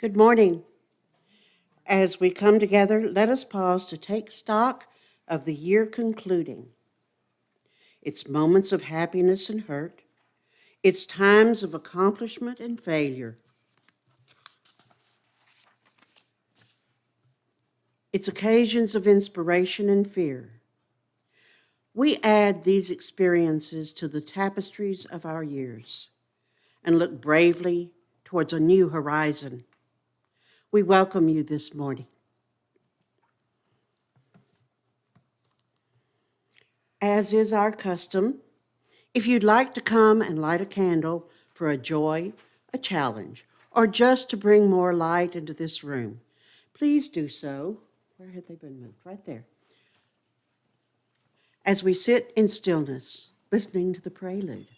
Good morning. As we come together, let us pause to take stock of the year concluding. Its moments of happiness and hurt, its times of accomplishment and failure, its occasions of inspiration and fear. We add these experiences to the tapestries of our years and look bravely towards a new horizon. We welcome you this morning. As is our custom, if you'd like to come and light a candle for a joy, a challenge, or just to bring more light into this room, please do so. Where had they been moved? Right there. As we sit in stillness, listening to the prelude.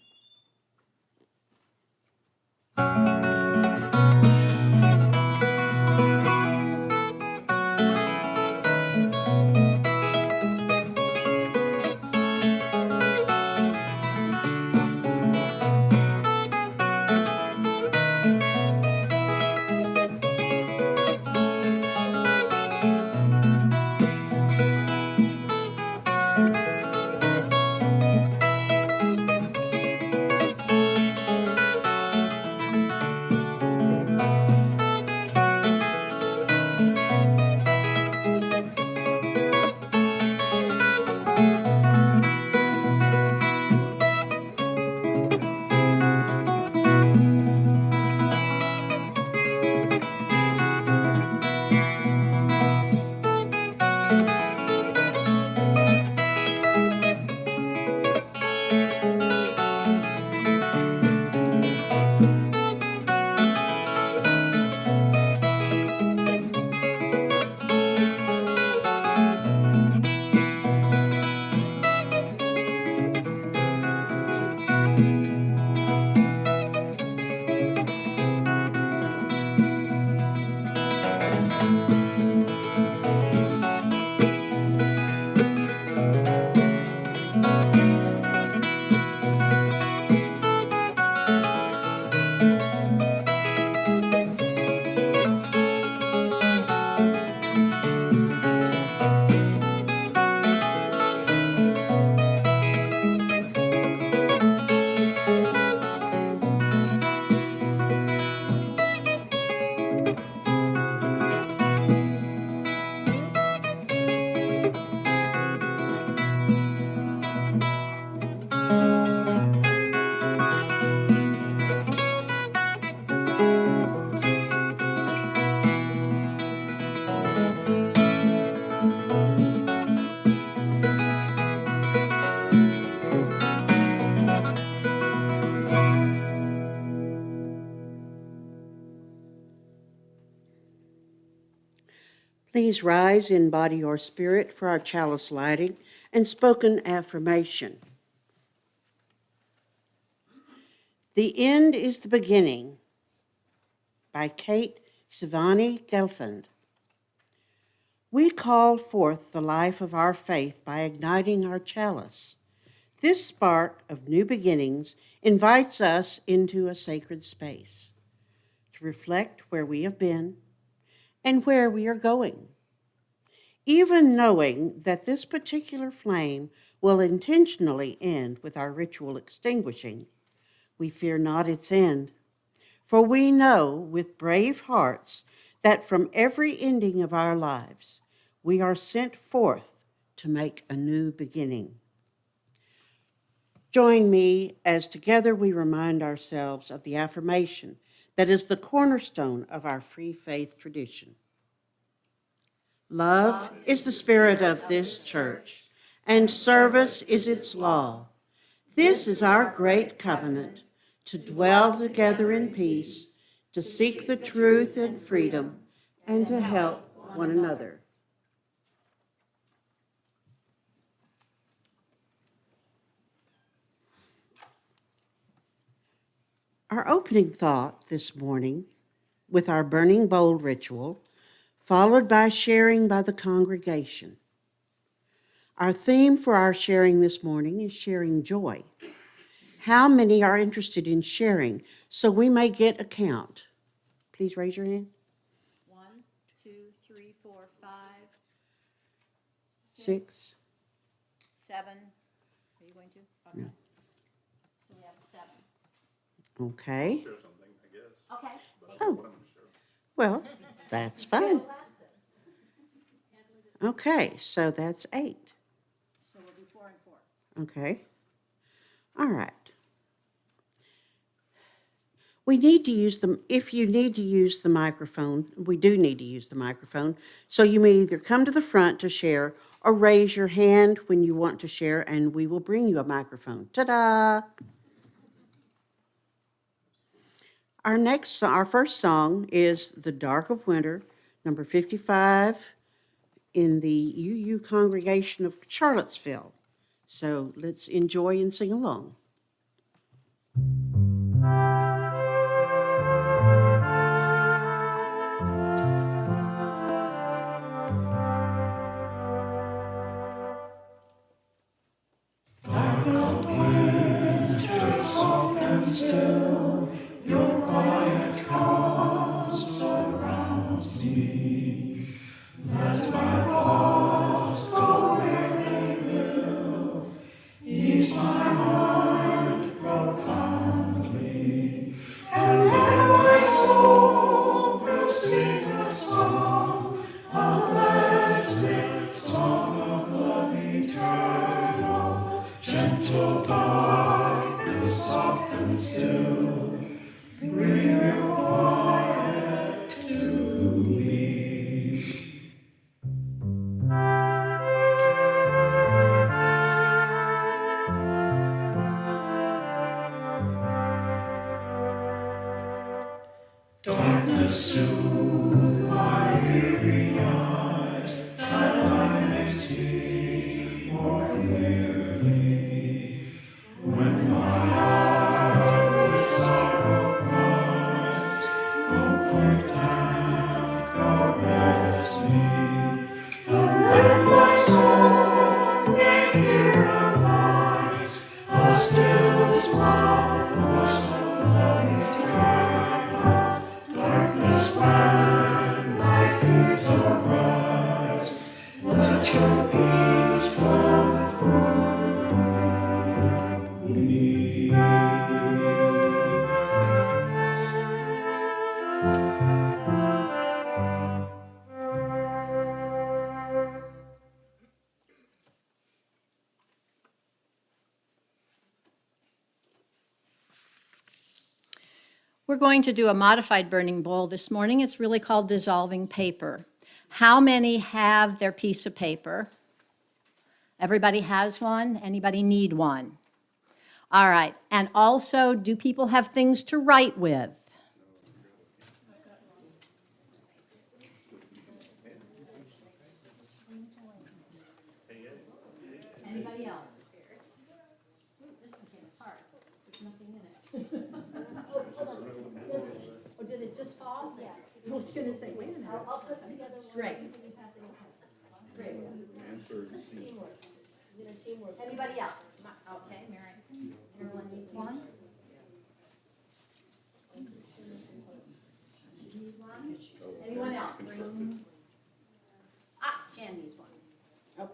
Please rise in body or spirit for our chalice lighting and spoken affirmation. The End is the Beginning by Kate Sivani Gelfand. We call forth the life of our faith by igniting our chalice. This spark of new beginnings invites us into a sacred space to reflect where we have been and where we are going. Even knowing that this particular flame will intentionally end with our ritual extinguishing, we fear not its end, for we know with brave hearts that from every ending of our lives, we are sent forth to make a new beginning. Join me as together we remind ourselves of the affirmation that is the cornerstone of our free faith tradition. Love is the spirit of this church, and service is its law. This is our great covenant, to dwell together in peace, to seek the truth and freedom, and to help one another. Our opening thought this morning, with our burning bowl ritual, followed by sharing by the congregation. Our theme for our sharing this morning is sharing joy. How many are interested in sharing so we may get a count? Please raise your hand. 6. 7. Are you going to? Okay. No. So we have 7. Okay. Share something, I guess. Okay. But Oh. what I'm gonna share. Well, that's fine. Okay, so that's 8. So we'll do 4 and 4. Okay. All right. We need to use them, if you need to use the microphone, we do need to use the microphone. So you may either come to the front to share or raise your hand when you want to share, and we will bring you a microphone. Ta-da! Our first song is The Dark of Winter, number 55, in the UU congregation of Charlottesville. So let's enjoy and sing along. We're going to do a modified burning bowl this morning. It's really called dissolving paper. How many have their piece of paper? Everybody has one? Anybody need one? All right. And also, do people have things to write with? Anybody else? This one came apart. There's nothing in it. Oh, did it just fall? Yeah. I was going to say, wait a minute. I'll put together one. Great. You can be passing it out. Great. Teamwork. We're gonna teamwork. Anybody else? Okay, Mary. Everyone needs one? Anyone else? Jan needs one. Oh,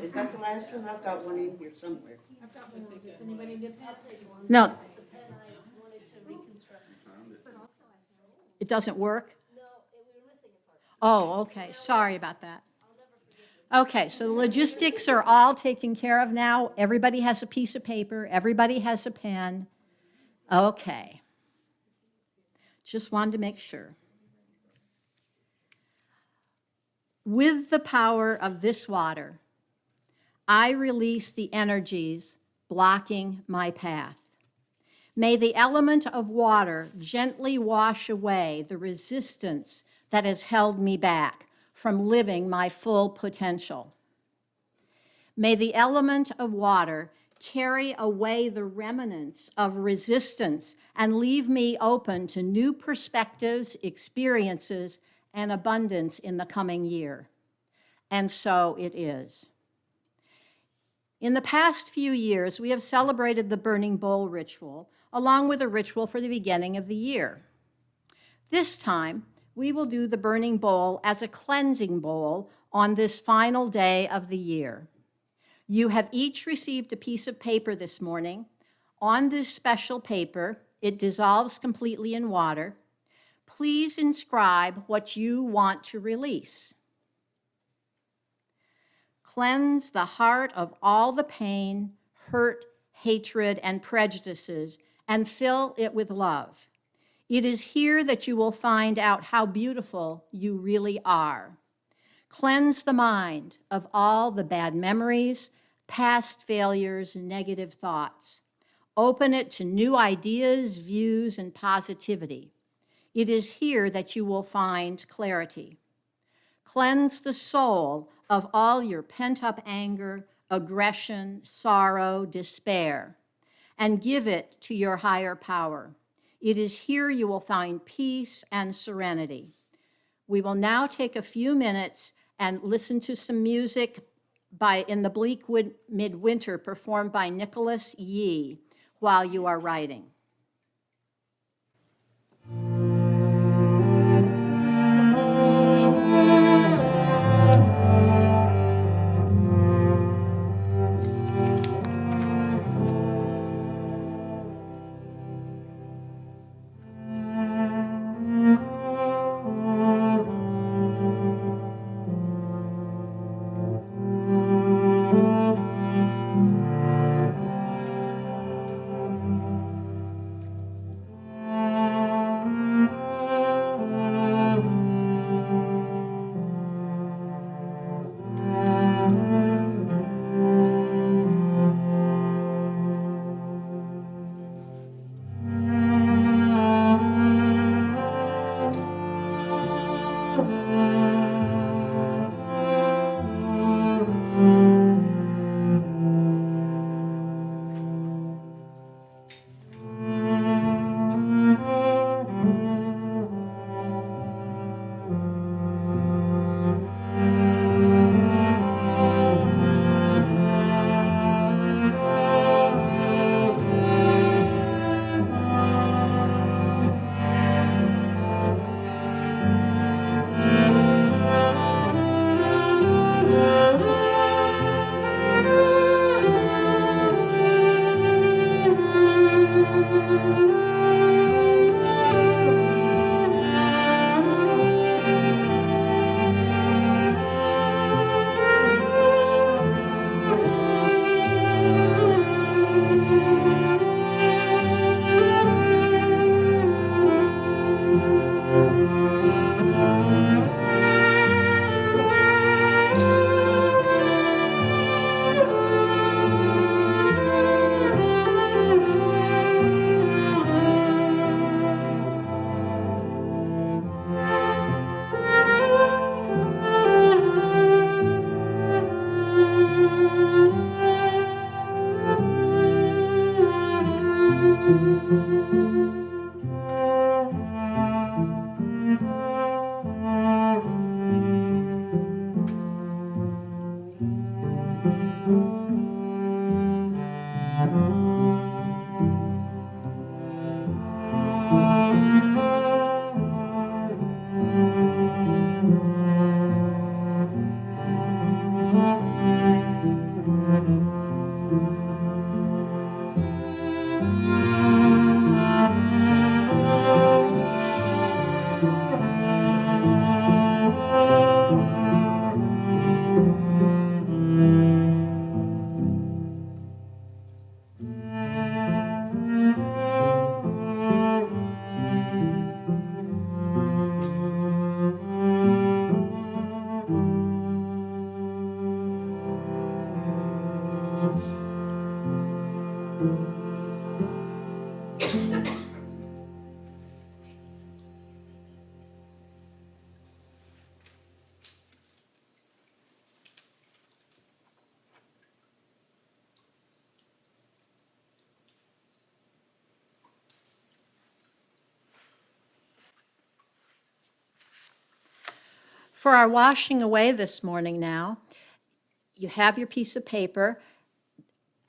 is that the last one? I've got one in here somewhere. I've got one. Does anybody need a pen? I'll take one. No, The pen I wanted to reconstruct. it doesn't work? No, we were missing a part. Oh, okay, sorry about that. Okay, so the logistics are all taken care of now. Everybody has a piece of paper, everybody has a pen. Okay. Just wanted to make sure. With the power of this water, I release the energies blocking my path. May the element of water gently wash away the resistance that has held me back from living my full potential. May the element of water carry away the remnants of resistance and leave me open to new perspectives, experiences, and abundance in the coming year. And so it is. In the past few years, we have celebrated the burning bowl ritual, along with a ritual for the beginning of the year. This time, we will do the burning bowl as a cleansing bowl on this final day of the year. You have each received a piece of paper this morning. On this special paper, it dissolves completely in water. Please inscribe what you want to release. Cleanse the heart of all the pain, hurt, hatred, and prejudices, and fill it with love. It is here that you will find out how beautiful you really are. Cleanse the mind of all the bad memories, past failures, and negative thoughts. Open it to new ideas, views, and positivity. It is here that you will find clarity. Cleanse the soul of all your pent-up anger, aggression, sorrow, despair, and give it to your higher power. It is here you will find peace and serenity. We will now take a few minutes and listen to some music in the bleak midwinter performed by Nicholas Yee while you are writing. For our washing away this morning now, you have your piece of paper.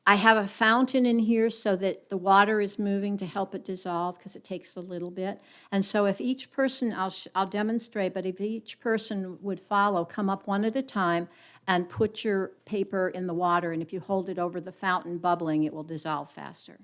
I have a fountain in here so that the water is moving to help it dissolve because it takes a little bit. And so if each person, I'll demonstrate, but if each person would follow, come up one at a time and put your paper in the water. And if you hold it over the fountain bubbling, it will dissolve faster.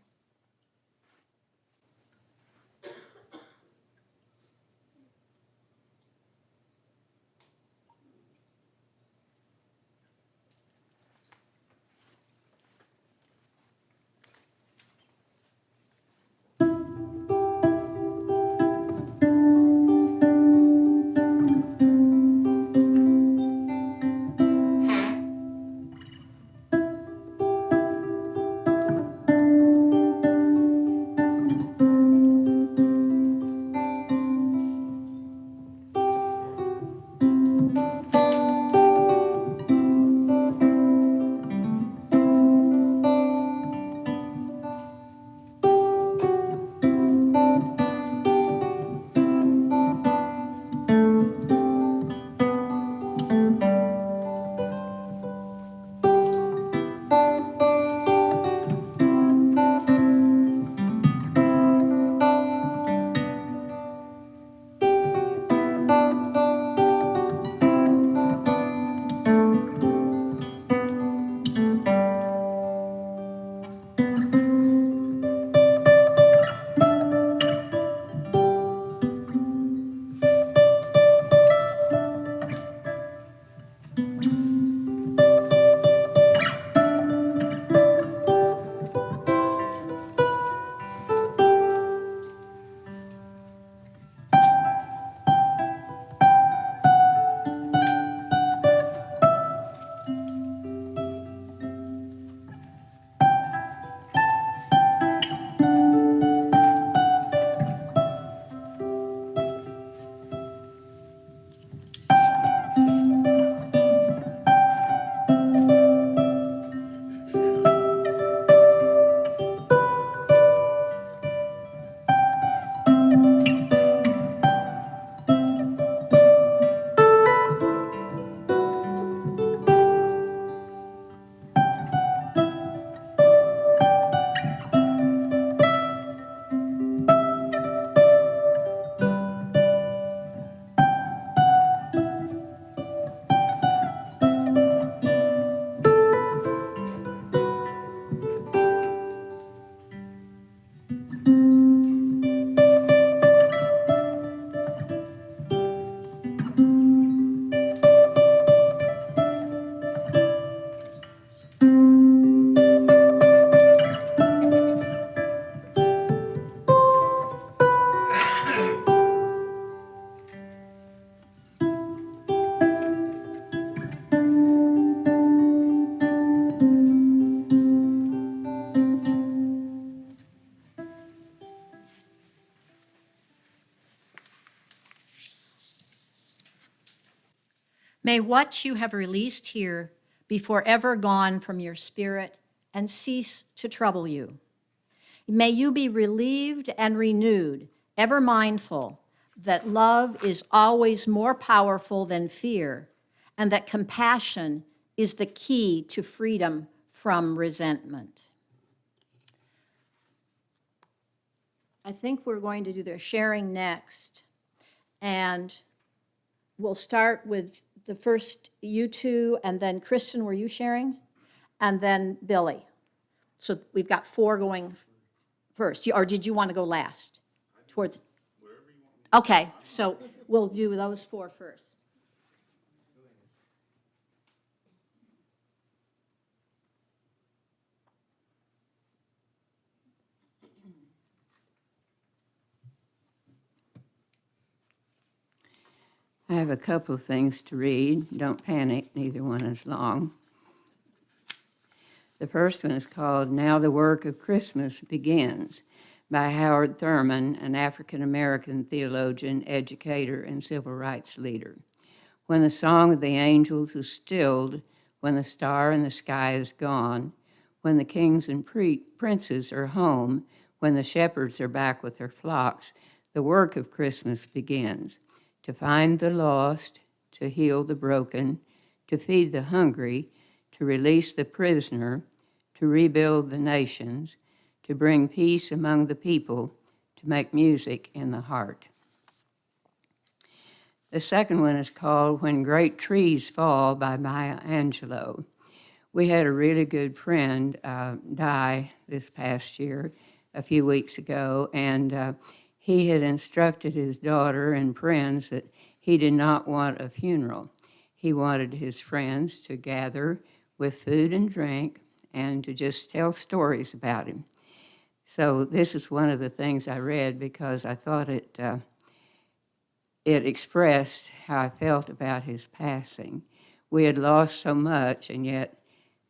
May what you have released here be forever gone from your spirit and cease to trouble you. May you be relieved and renewed, ever mindful that love is always more powerful than fear, and that compassion is the key to freedom from resentment. I think we're going to do their sharing next. And we'll start with the first you two, and then Kristen, were you sharing? And then Billy. So we've got 4 going first. Or did you want to go last? Towards. Okay, so we'll do those 4 first. I have a couple of things to read. Don't panic, neither one is long. The first one is called Now the Work of Christmas Begins by Howard Thurman, an African-American theologian, educator, and civil rights leader. When the song of the angels is stilled, when the star in the sky is gone, when the kings and princes are home, when the shepherds are back with their flocks, the work of Christmas begins. To find the lost, to heal the broken, to feed the hungry, to release the prisoner, to rebuild the nations, to bring peace among the people, to make music in the heart. The second one is called When Great Trees Fall by Maya Angelou. We had a really good friend die this past year, a few weeks ago, and he had instructed his daughter and friends that he did not want a funeral. He wanted his friends to gather with food and drink and to just tell stories about him. So this is one of the things I read because I thought it expressed how I felt about his passing. We had lost so much, and yet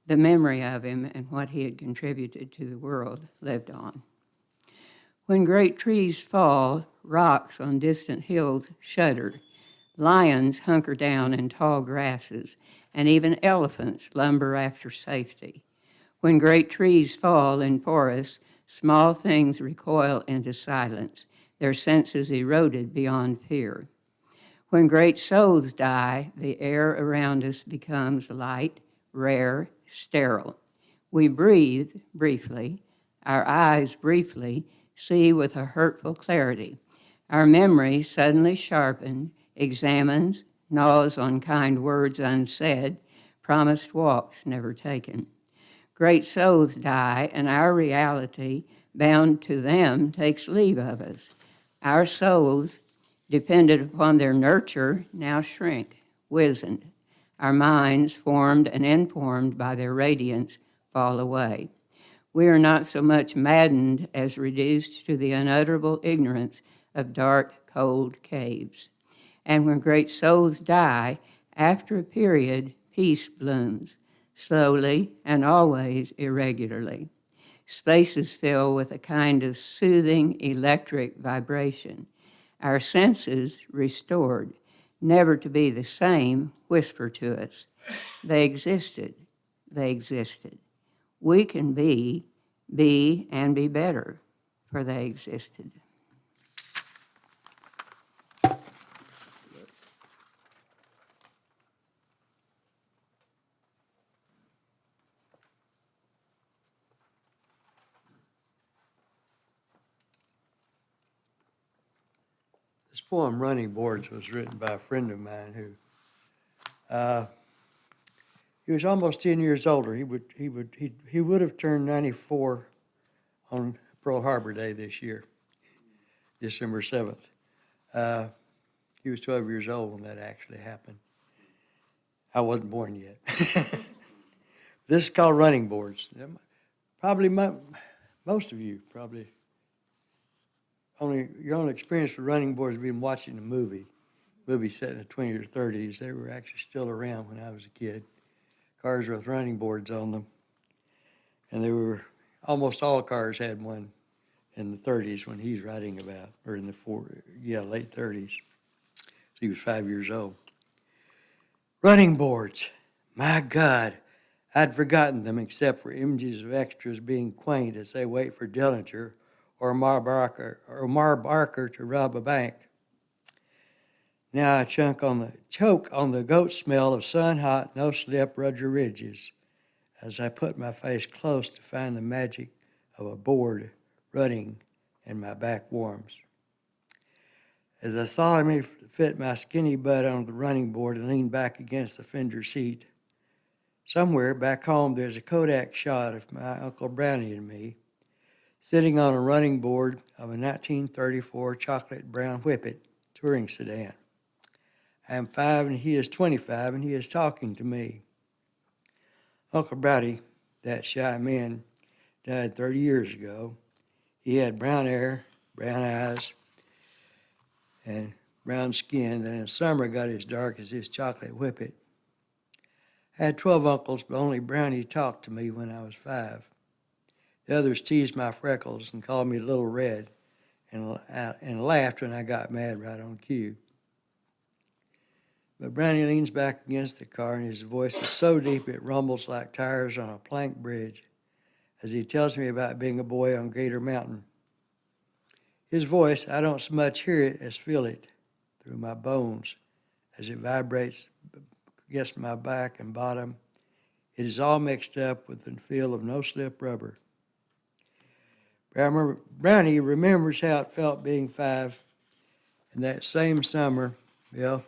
the memory of him and what he had contributed to the world lived on. When great trees fall, rocks on distant hills shudder. Lions hunker down in tall grasses, and even elephants lumber after safety. When great trees fall in forests, small things recoil into silence, their senses eroded beyond fear. When great souls die, the air around us becomes light, rare, sterile. We breathe briefly, our eyes briefly see with a hurtful clarity. Our memory suddenly sharpened, examines, gnaws on kind words unsaid, promised walks never taken. Great souls die, and our reality, bound to them, takes leave of us. Our souls, dependent upon their nurture, now shrink, wizened. Our minds, formed and informed by their radiance, fall away. We are not so much maddened as reduced to the unutterable ignorance of dark, cold caves. And when great souls die, after a period, peace blooms, slowly and always irregularly. Spaces fill with a kind of soothing electric vibration. Our senses, restored, never to be the same, whisper to us, they existed, they existed. We can be, and be better, for they existed. This poem, Running Boards, was written by a friend of mine who, he was almost 10 years older. He would have turned 94 on Pearl Harbor Day this year, December 7th. He was 12 years old when that actually happened. I wasn't born yet. This is called Running Boards. Probably most of you probably your only experience with running boards has been watching a movie set in the 20s or 30s. They were actually still around when I was a kid. Cars with running boards on them. And they were, almost all cars had one in the 30s when he's writing about, or in the late 30s. So he was 5 years old. Running boards. My God, I'd forgotten them except for images of extras being quaint as they wait for Dillinger or Mar Barker to rob a bank. Now I choke on the goat smell of sun-hot, no-slip rudder ridges as I put my face close to find the magic of a board running and my back warms. As I solemnly fit my skinny butt on the running board and lean back against the fender seat, somewhere back home there's a Kodak shot of my Uncle Brownie and me, sitting on a running board of a 1934 chocolate brown Whippet touring sedan. I am 5 and he is 25 and he is talking to me. Uncle Brownie, that shy man, died 30 years ago. He had brown hair, brown eyes, and brown skin, and in summer got as dark as his chocolate Whippet. I had 12 uncles, but only Brownie talked to me when I was 5. The others teased my freckles and called me Little Red and laughed when I got mad right on cue. But Brownie leans back against the car and his voice is so deep it rumbles like tires on a plank bridge as he tells me about being a boy on Gator Mountain. His voice, I don't so much hear it as feel it through my bones as it vibrates against my back and bottom. It is all mixed up with the feel of no-slip rubber. Brownie remembers how it felt being 5, and that same summer, well,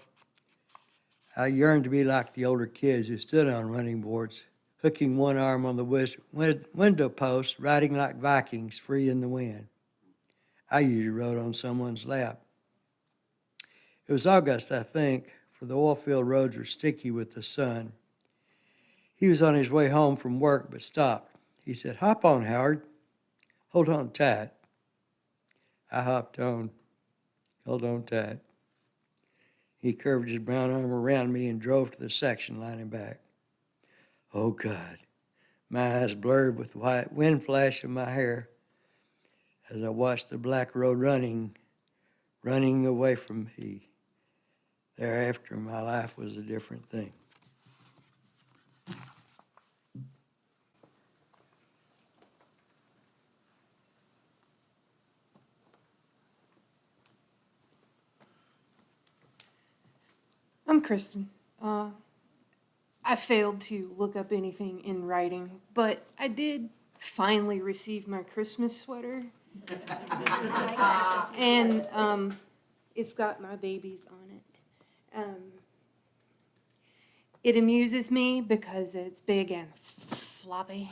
I yearned to be like the older kids who stood on running boards, hooking one arm on the window post, riding like Vikings, free in the wind. I usually rode on someone's lap. It was August, I think, for the oil-filled roads were sticky with the sun. He was on his way home from work, but stopped. He said, "Hop on, Howard. Hold on tight." I hopped on, held on tight. He curved his brown arm around me and drove to the section line and back. Oh, God. My eyes blurred with the white wind flash of my hair as I watched the black road running away from me. Thereafter, my life was a different thing. I'm Kristen. I failed to look up anything in writing, but I did finally receive my Christmas sweater. And it's got my babies on it. It amuses me because it's big and floppy.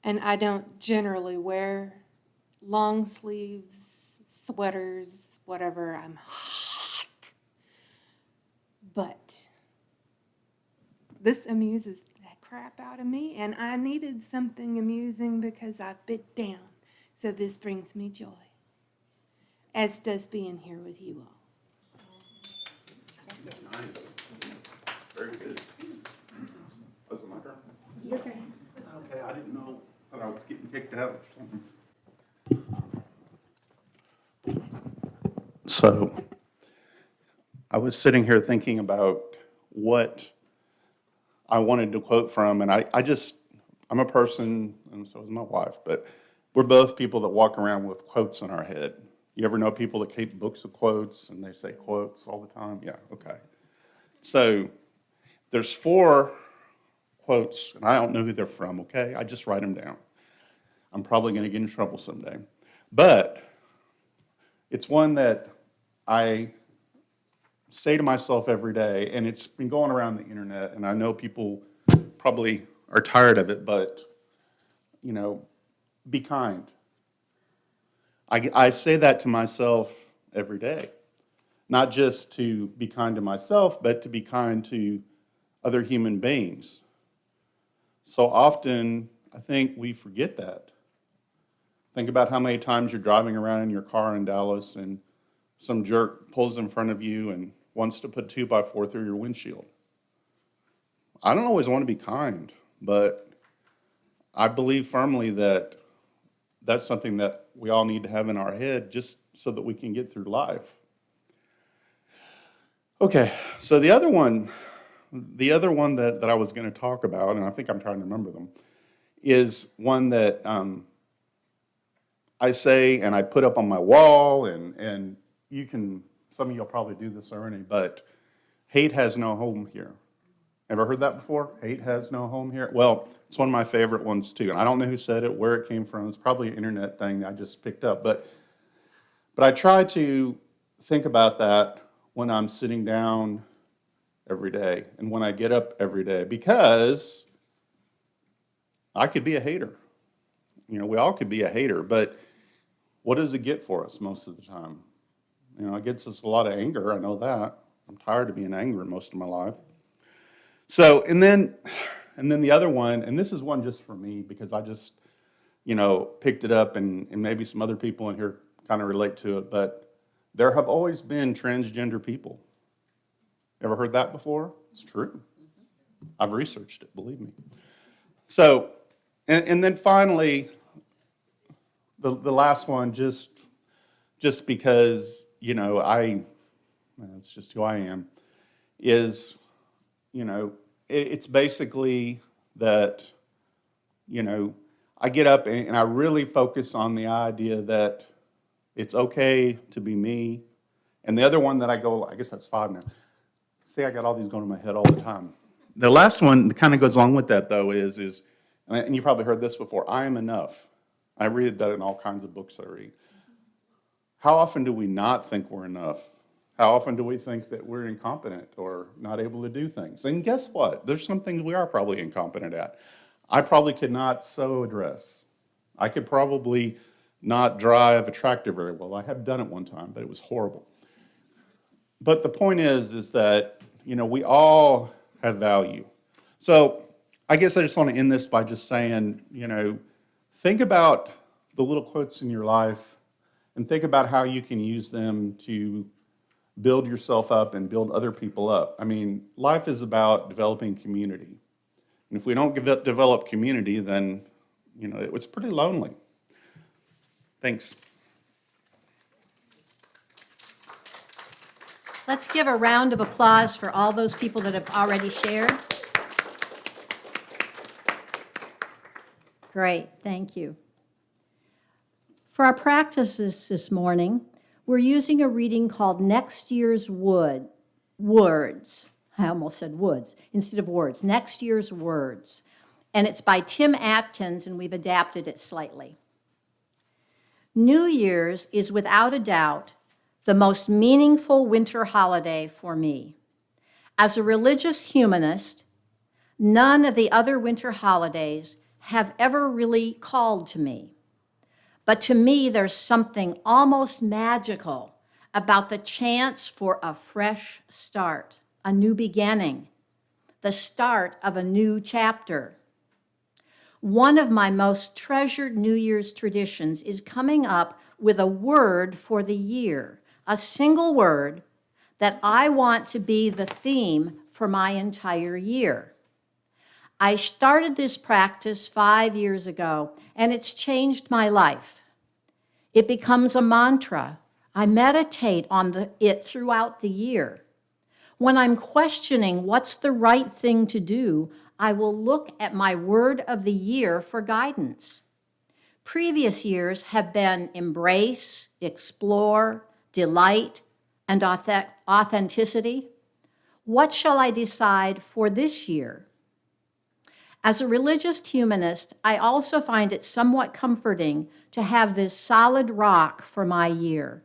And I don't generally wear long sleeves, sweaters, whatever. I'm hot. But this amuses the crap out of me, and I needed something amusing because I've bit down. So this brings me joy, as does being here with you all. Nice. Very good. Was it my turn? Your turn. Okay, I didn't know that I was getting kicked out or something. So, I was sitting here thinking about what I wanted to quote from, and I'm a person, and so is my wife, but we're both people that walk around with quotes in our head. You ever know people that keep books of quotes, and they say quotes all the time? Yeah, okay. So, there's 4 quotes, and I don't know who they're from, okay? I just write them down. I'm probably going to get in trouble someday. But it's one that I say to myself every day, and it's been going around the internet, and I know people probably are tired of it, but, be kind. I say that to myself every day, not just to be kind to myself, but to be kind to other human beings. So often, I think we forget that. Think about how many times you're driving around in your car in Dallas and some jerk pulls in front of you and wants to put 2x4 through your windshield. I don't always want to be kind, but I believe firmly that that's something that we all need to have in our head just so that we can get through life. Okay, so the other one that I was going to talk about, and I think I'm trying to remember them, is one that I say and I put up on my wall, and you can, some of you will probably do this already, but hate has no home here. Ever heard that before? Hate has no home here? Well, it's one of my favorite ones too, and I don't know who said it, where it came from. It's probably an internet thing that I just picked up, but I try to think about that when I'm sitting down every day and when I get up every day, because I could be a hater. We all could be a hater, but what does it get for us most of the time? It gets us a lot of anger, I know that. I'm tired of being angry most of my life. So, and then the other one, and this is one just for me because I just, picked it up, and maybe some other people in here kind of relate to it, but there have always been transgender people. Ever heard that before? It's true. I've researched it, believe me. So, and then finally, the last one, just because, that's just who I am, is, it's basically that, I get up and I really focus on the idea that it's okay to be me. And the other one that I guess that's 5 now. See, I got all these going in my head all the time. The last one that kind of goes along with that, though, is, and you probably heard this before, I am enough. I read that in all kinds of books I read. How often do we not think we're enough? How often do we think that we're incompetent or not able to do things? And guess what? There's some things we are probably incompetent at. I probably could not sew a dress. I could probably not drive a tractor very well. I have done it one time, but it was horrible. But the point is that, we all have value. So I guess I just want to end this by just saying, think about the little quotes in your life and think about how you can use them to build yourself up and build other people up. I mean, life is about developing community. And if we don't develop community, then, it's pretty lonely. Thanks. Let's give a round of applause for all those people that have already shared. Great, thank you. For our practices this morning, we're using a reading called Next Year's Words. I almost said woods instead of words. Next Year's Words. And it's by Tim Atkins, and we've adapted it slightly. New Year's is without a doubt the most meaningful winter holiday for me. As a religious humanist, none of the other winter holidays have ever really called to me. But to me, there's something almost magical about the chance for a fresh start, a new beginning, the start of a new chapter. One of my most treasured New Year's traditions is coming up with a word for the year, a single word that I want to be the theme for my entire year. I started this practice 5 years ago, and it's changed my life. It becomes a mantra. I meditate on it throughout the year. When I'm questioning what's the right thing to do, I will look at my word of the year for guidance. Previous years have been embrace, explore, delight, and authenticity. What shall I decide for this year? As a religious humanist, I also find it somewhat comforting to have this solid rock for my year.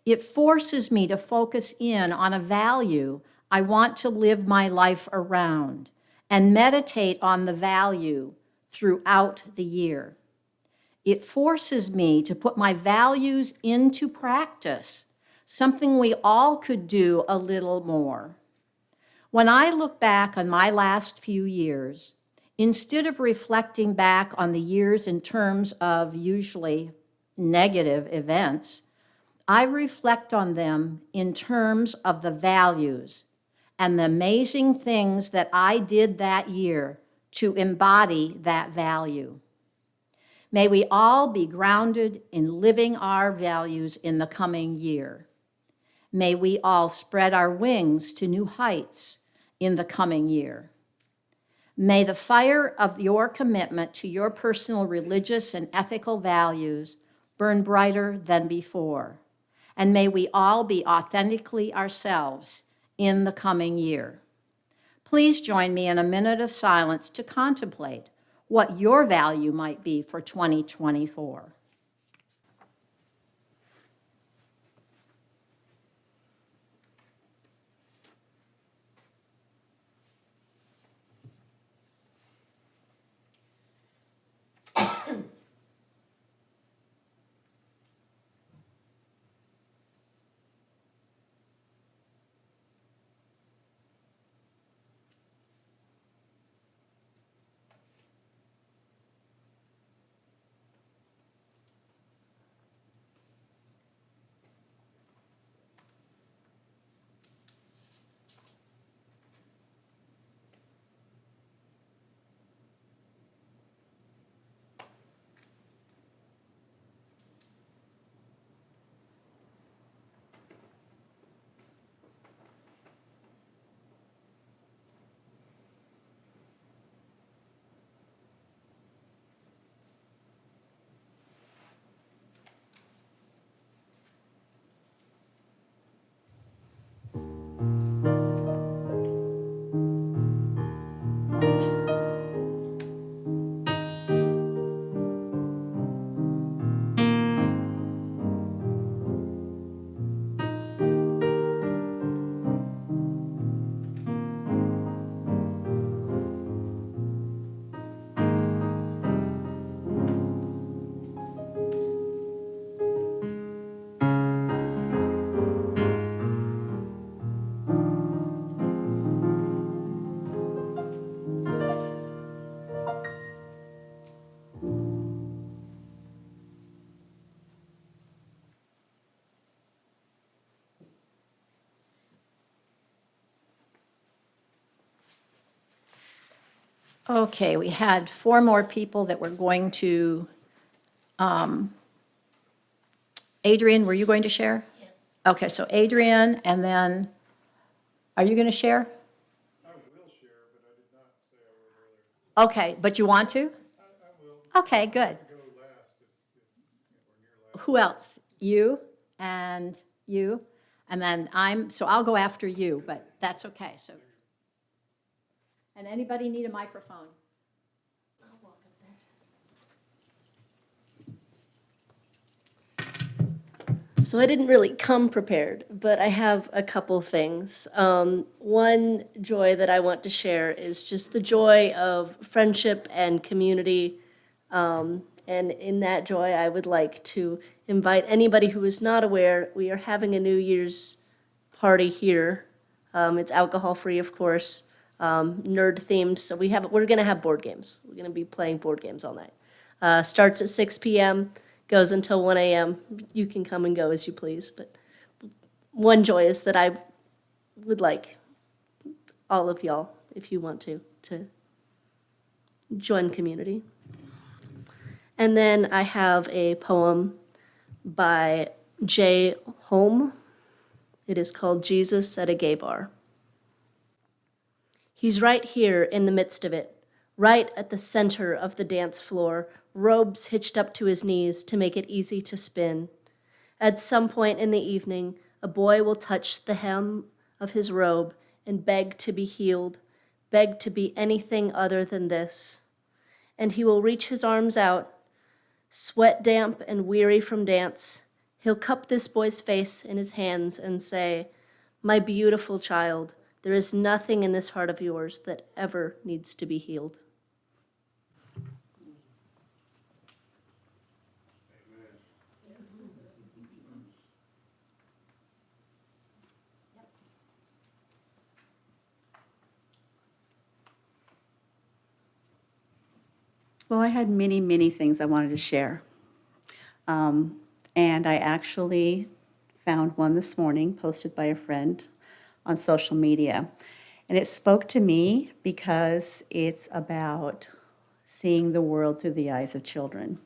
It forces me to focus in on a value I want to live my life around and meditate on the value throughout the year. It forces me to put my values into practice, something we all could do a little more. When I look back on my last few years, instead of reflecting back on the years in terms of usually negative events, I reflect on them in terms of the values and the amazing things that I did that year to embody that value. May we all be grounded in living our values in the coming year. May we all spread our wings to new heights in the coming year. May the fire of your commitment to your personal religious and ethical values burn brighter than before. And may we all be authentically ourselves in the coming year. Please join me in a minute of silence to contemplate what your value might be for 2024. Okay, we had 4 more people that were going to, Adrian, were you going to share? Yes. Okay, so Adrian, and then, are you going to share? I will share, but I did not say I would earlier. Okay, but you want to? I will. Okay, good. Who else? You and you? And then so I'll go after you, but that's okay, so. And anybody need a microphone? So I didn't really come prepared, but I have a couple things. One joy that I want to share is just the joy of friendship and community. And in that joy, I would like to invite anybody who is not aware, we are having a New Year's party here. It's alcohol-free, of course, nerd-themed, so we're gonna have board games. We're gonna be playing board games all night. Starts at 6 p.m., goes until 1 a.m. You can come and go as you please, but one joy is that I would like all of y'all, if you want to join community. And then I have a poem by J. Holm. It is called Jesus at a Gay Bar. He's right here in the midst of it, right at the center of the dance floor, robes hitched up to his knees to make it easy to spin. At some point in the evening, a boy will touch the hem of his robe and beg to be healed, beg to be anything other than this. And he will reach his arms out, sweat damp and weary from dance. He'll cup this boy's face in his hands and say, "My beautiful child, there is nothing in this heart of yours that ever needs to be healed." Well, I had many, many things I wanted to share. And I actually found one this morning posted by a friend on social media. And it spoke to me because it's about seeing the world through the eyes of children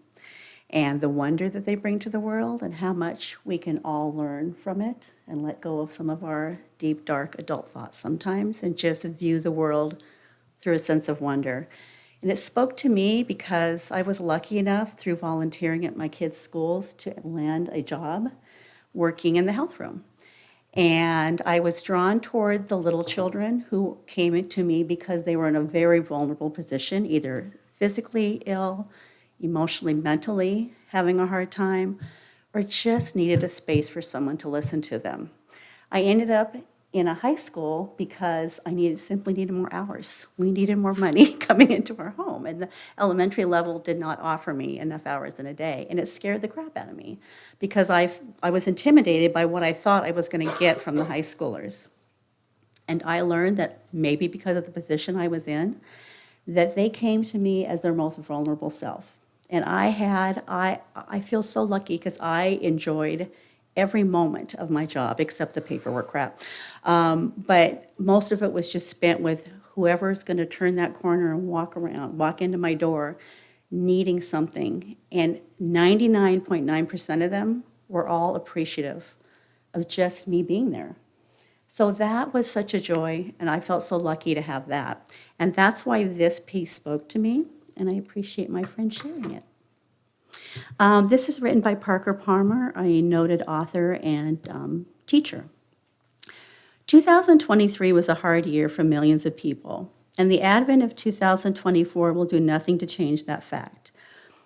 and the wonder that they bring to the world and how much we can all learn from it and let go of some of our deep, dark adult thoughts sometimes and just view the world through a sense of wonder. And it spoke to me because I was lucky enough through volunteering at my kids' schools to land a job working in the health room. And I was drawn toward the little children who came to me because they were in a very vulnerable position, either physically ill, emotionally, mentally having a hard time, or just needed a space for someone to listen to them. I ended up in a high school because I simply needed more hours. We needed more money coming into our home, and the elementary level did not offer me enough hours in a day, and it scared the crap out of me because I was intimidated by what I thought I was going to get from the high schoolers. And I learned that maybe because of the position I was in, that they came to me as their most vulnerable self. And I feel so lucky because I enjoyed every moment of my job except the paperwork crap. But most of it was just spent with whoever's going to turn that corner and walk into my door needing something. And 99.9% of them were all appreciative of just me being there. So that was such a joy, and I felt so lucky to have that. And that's why this piece spoke to me, and I appreciate my friend sharing it. This is written by Parker Palmer, a noted author and teacher. 2023 was a hard year for millions of people, and the advent of 2024 will do nothing to change that fact.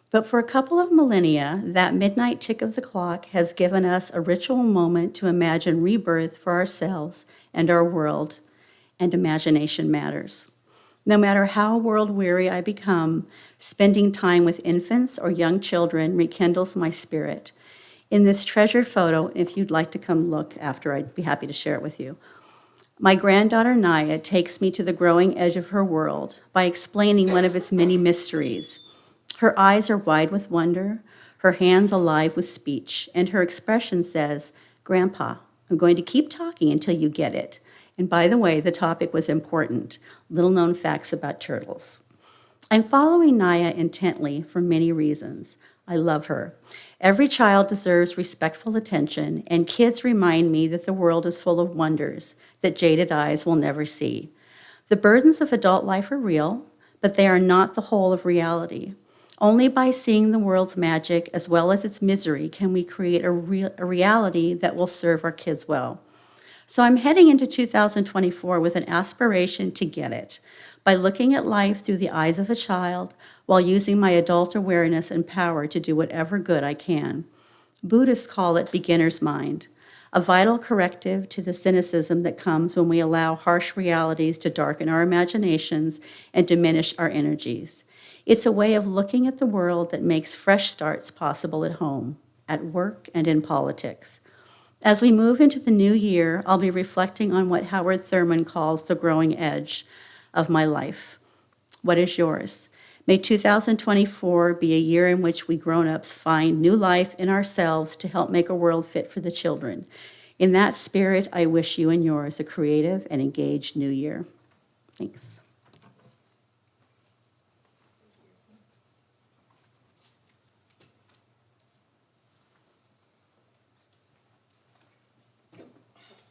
But for a couple of millennia, that midnight tick of the clock has given us a ritual moment to imagine rebirth for ourselves and our world, and imagination matters. No matter how world-weary I become, spending time with infants or young children rekindles my spirit. In this treasured photo, if you'd like to come look after, I'd be happy to share it with you. My granddaughter Naya takes me to the growing edge of her world by explaining one of its many mysteries. Her eyes are wide with wonder, her hands alive with speech, and her expression says, "Grandpa, I'm going to keep talking until you get it." And by the way, the topic was important, little-known facts about turtles. I'm following Naya intently for many reasons. I love her. Every child deserves respectful attention, and kids remind me that the world is full of wonders that jaded eyes will never see. The burdens of adult life are real, but they are not the whole of reality. Only by seeing the world's magic as well as its misery can we create a reality that will serve our kids well. So I'm heading into 2024 with an aspiration to get it by looking at life through the eyes of a child while using my adult awareness and power to do whatever good I can. Buddhists call it beginner's mind, a vital corrective to the cynicism that comes when we allow harsh realities to darken our imaginations and diminish our energies. It's a way of looking at the world that makes fresh starts possible at home, at work, and in politics. As we move into the new year, I'll be reflecting on what Howard Thurman calls the growing edge of my life. What is yours? May 2024 be a year in which we grown-ups find new life in ourselves to help make a world fit for the children. In that spirit, I wish you and yours a creative and engaged new year. Thanks.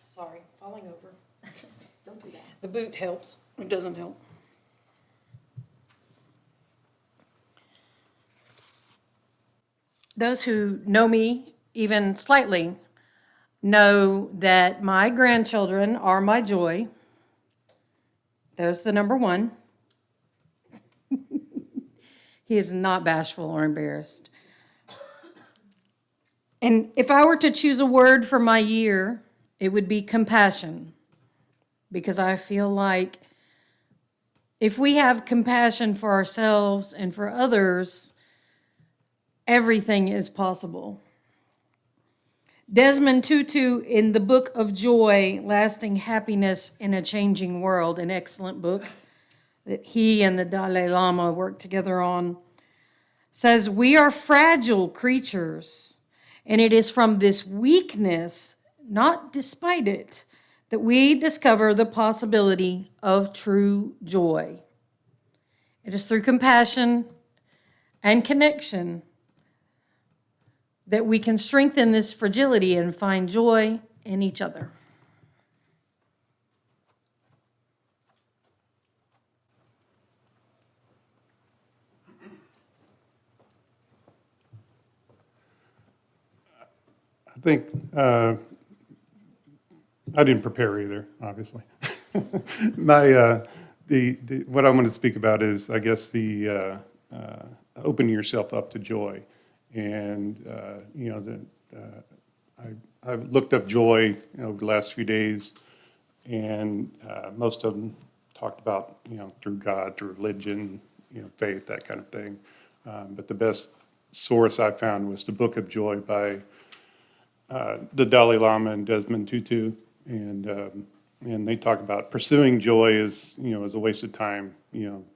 Sorry, falling over. Don't do that. The boot helps. It doesn't help. Those who know me even slightly know that my grandchildren are my joy. There's the number one. He is not bashful or embarrassed. And if I were to choose a word for my year, it would be compassion. Because I feel like if we have compassion for ourselves and for others, everything is possible. Desmond Tutu, in the book of Joy, Lasting Happiness in a Changing World, an excellent book that he and the Dalai Lama worked together on, says, "We are fragile creatures, and it is from this weakness, not despite it, that we discover the possibility of true joy. It is through compassion and connection that we can strengthen this fragility and find joy in each other." I think I didn't prepare either, obviously. What I want to speak about is, I guess, the opening yourself up to joy. And, I've looked up joy, over the last few days, and most of them talked about, through God, through religion, faith, that kind of thing. But the best source I found was the Book of Joy by the Dalai Lama and Desmond Tutu. And they talk about pursuing joy is a waste of time,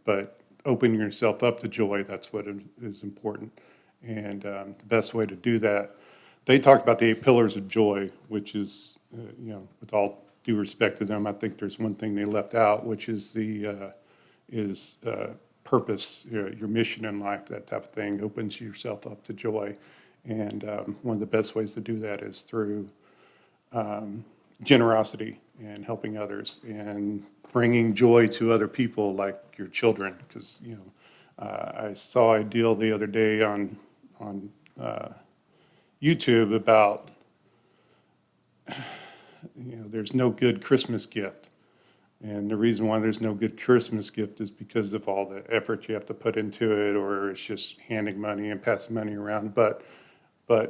but opening yourself up to joy, that's what is important. And the best way to do that, they talked about the 8 pillars of joy, which is, with all due respect to them, I think there's one thing they left out, which is purpose, your mission in life, that type of thing, opens yourself up to joy. And one of the best ways to do that is through generosity and helping others and bringing joy to other people, like your children. Because I saw a deal the other day on YouTube about there's no good Christmas gift. And the reason why there's no good Christmas gift is because of all the effort you have to put into it, or it's just handing money and passing money around. But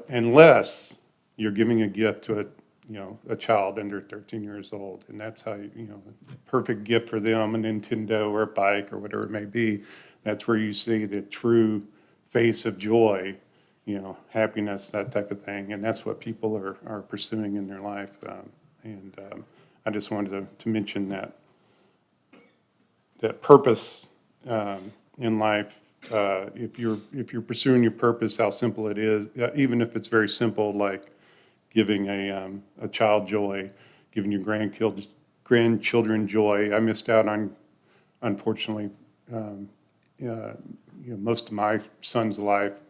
unless you're giving a gift to a child under 13 years old, and that's how the perfect gift for them, a Nintendo or a bike or whatever it may be, that's where you see the true face of joy, happiness, that type of thing. And that's what people are pursuing in their life. I just wanted to mention that purpose in life. If you're pursuing your purpose, how simple it is, even if it's very simple, like giving a child joy, giving your grandchildren joy. I missed out on, unfortunately, most of my son's life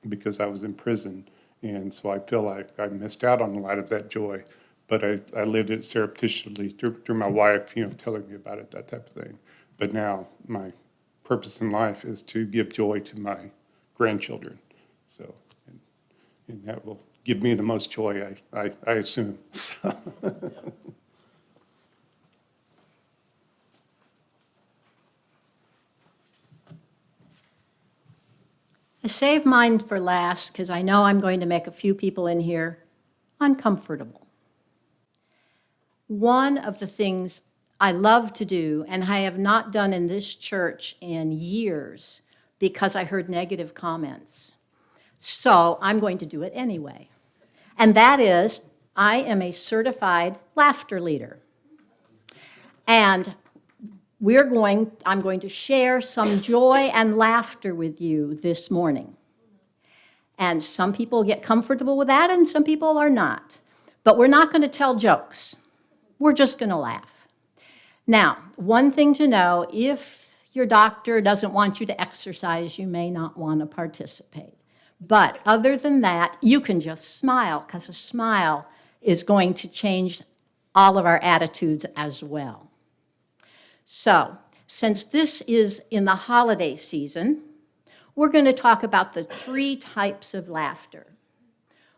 because I was in prison. And so I feel like I missed out on a lot of that joy. But I lived it surreptitiously through my wife, telling me about it, that type of thing. But now my purpose in life is to give joy to my grandchildren. So, and that will give me the most joy, I assume. So. I save mine for last because I know I'm going to make a few people in here uncomfortable. One of the things I love to do, and I have not done in this church in years because I heard negative comments. So I'm going to do it anyway. And that is, I am a certified laughter leader. And I'm going to share some joy and laughter with you this morning. And some people get comfortable with that and some people are not. But we're not going to tell jokes. We're just going to laugh. Now, one thing to know, if your doctor doesn't want you to exercise, you may not want to participate. But other than that, you can just smile, because a smile is going to change all of our attitudes as well. So, since this is in the holiday season, we're going to talk about the 3 types of laughter.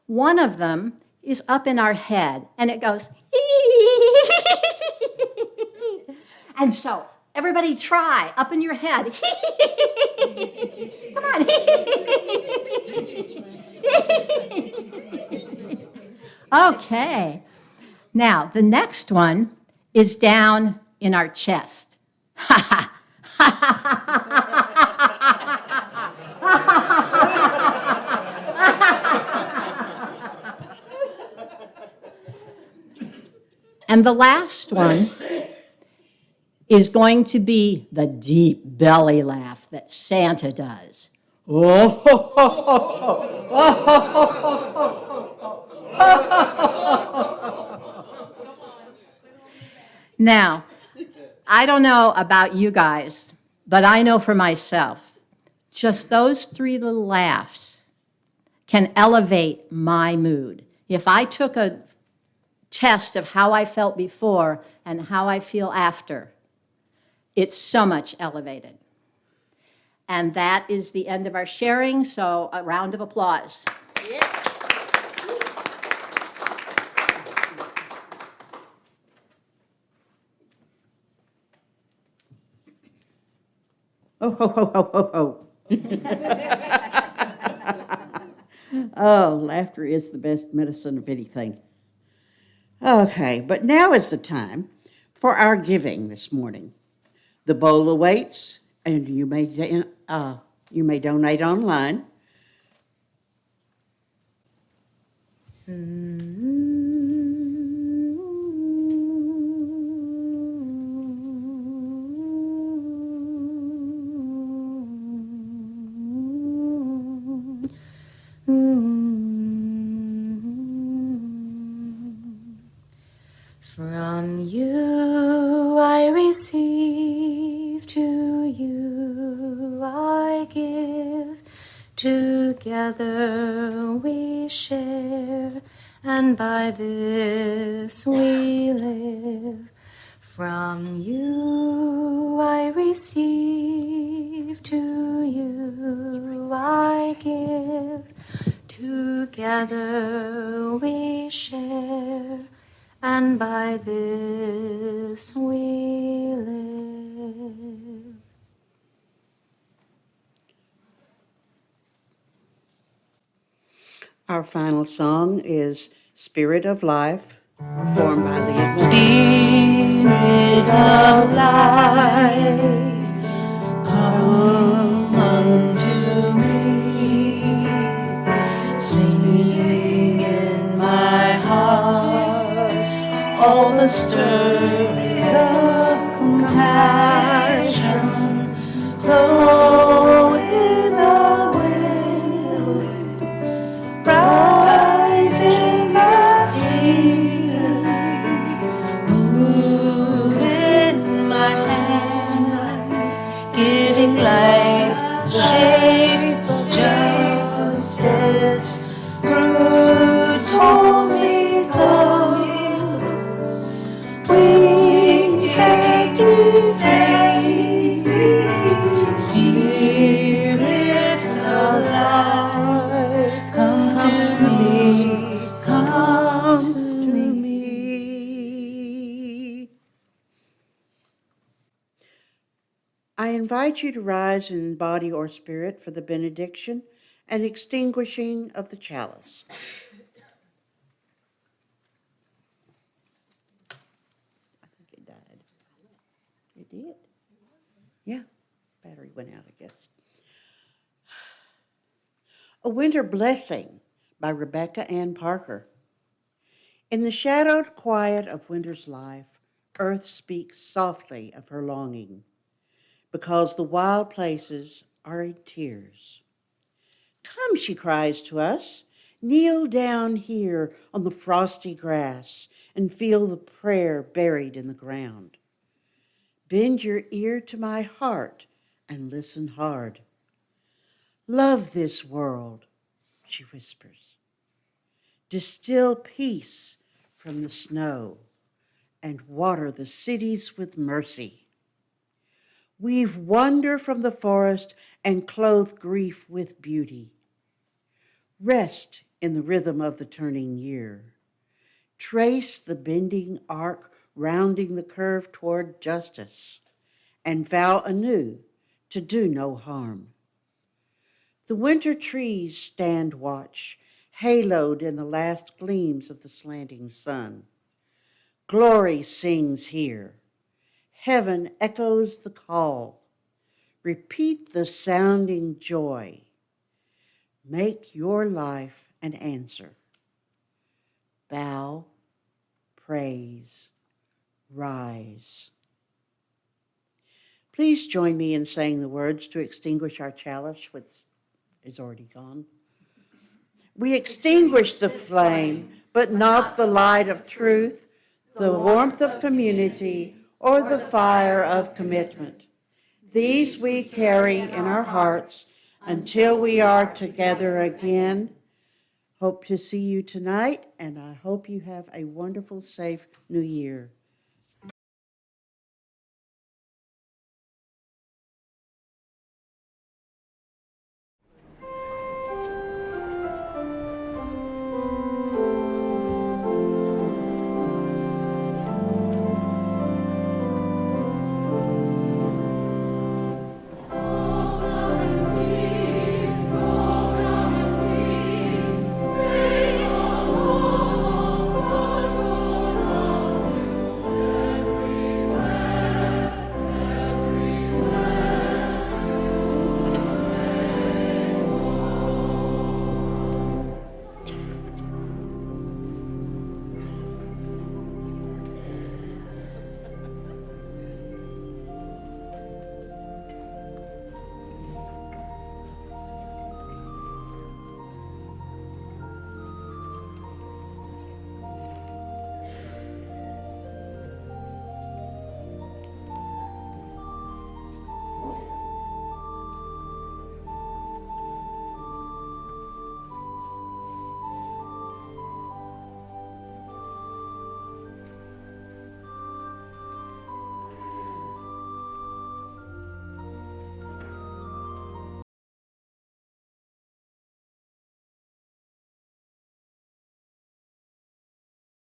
One of them is up in our head, and it goes, and so everybody try, up in your head. Come on. Okay. Now, the next one is down in our chest. And the last one is going to be the deep belly laugh that Santa does. Now, I don't know about you guys, but I know for myself, just those 3 little laughs can elevate my mood. If I took a test of how I felt before and how I feel after, it's so much elevated. And that is the end of our sharing, so a round of applause. Yeah. Oh, ho, ho, ho, ho, ho. Oh, laughter is the best medicine of anything. Okay, but now is the time for our giving this morning. The bowl awaits, and you may donate online. From you I receive, to you I give. Together we share, and by this we live. From you I receive, to you I give. Together we share, and by this we live. Our final song is Spirit of Life, performed by Leah. Spirit of life, come unto me, sing in my heart all the stirrings of compassion, blow in the wind, bright in the seas, move in my hand, giving Roots hold me close. Wings set me free. Spirit alive, come to me, come to me. I invite you to rise in body or spirit for the benediction and extinguishing of the chalice. I think it died. It did? Yeah, battery went out, I guess. A Winter Blessing by Rebecca Ann Parker. In the shadowed quiet of winter's life, earth speaks softly of her longing, because the wild places are in tears. Come, she cries to us, kneel down here on the frosty grass and feel the prayer buried in the ground. Bend your ear to my heart and listen hard. Love this world, she whispers. Distill peace from the snow and water the cities with mercy. Weave wonder from the forest and clothe grief with beauty. Rest in the rhythm of the turning year. Trace the bending arc rounding the curve toward justice, and vow anew to do no harm. The winter trees stand watch, haloed in the last gleams of the slanting sun. Glory sings here. Heaven echoes the call. Repeat the sounding joy. Make your life an answer. Bow, praise, rise. Please join me in saying the words to extinguish our chalice, which is already gone. We extinguish the flame, but not the light of truth, the warmth of community, or the fire of commitment. These we carry in our hearts until we are together again. Hope to see you tonight, and I hope you have a wonderful, safe New Year.